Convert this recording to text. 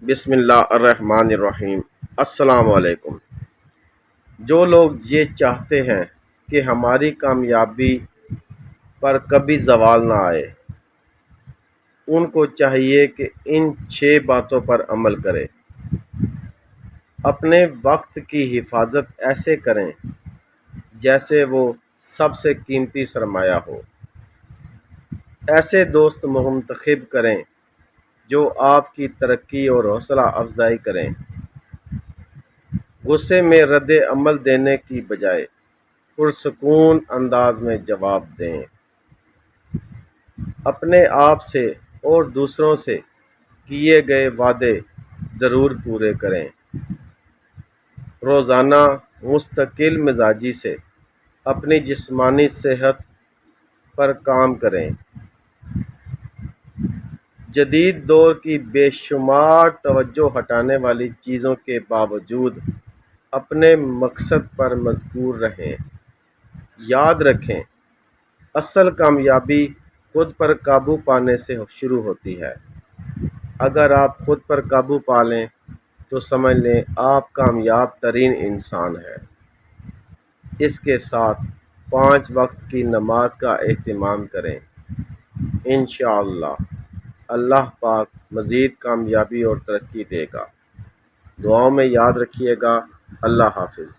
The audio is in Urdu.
بسم اللہ الرحمن الرحیم۔ السلام علیکم۔ جو لوگ یہ چاہتے ہیں کہ ہماری کامیابی پر کبھی زوال نہ آئے، ان کو چاہیے کہ ان 6 باتوں پر عمل کریں۔ اپنے وقت کی حفاظت ایسے کریں جیسے وہ سب سے قیمتی سرمایہ ہو۔ ایسے دوست منتخب کریں جو آپ کی ترقی اور حوصلہ افزائی کریں۔ غصے میں رد عمل دینے کی بجائے پرسکون انداز میں جواب دیں۔ اپنے آپ سے اور دوسروں سے کیے گئے وعدے ضرور پورے کریں۔ روزانہ مستقل مزاجی سے اپنی جسمانی صحت پر کام کریں۔ جدید دور کی بے شمار توجہ ہٹانے والی چیزوں کے باوجود اپنے مقصد پر مضبوط رہیں۔ یاد رکھیں، اصل کامیابی خود پر قابو پانے سے شروع ہوتی ہے۔ اگر آپ خود پر قابو پا لیں تو سمجھ لیں آپ کامیاب ترین انسان ہیں۔ اس کے ساتھ 5 وقت کی نماز کا اہتمام کریں۔ انشاءاللہ اللہ پاک مزید کامیابی اور ترقی دے گا۔ دعاؤں میں یاد رکھیے گا۔ اللہ حافظ۔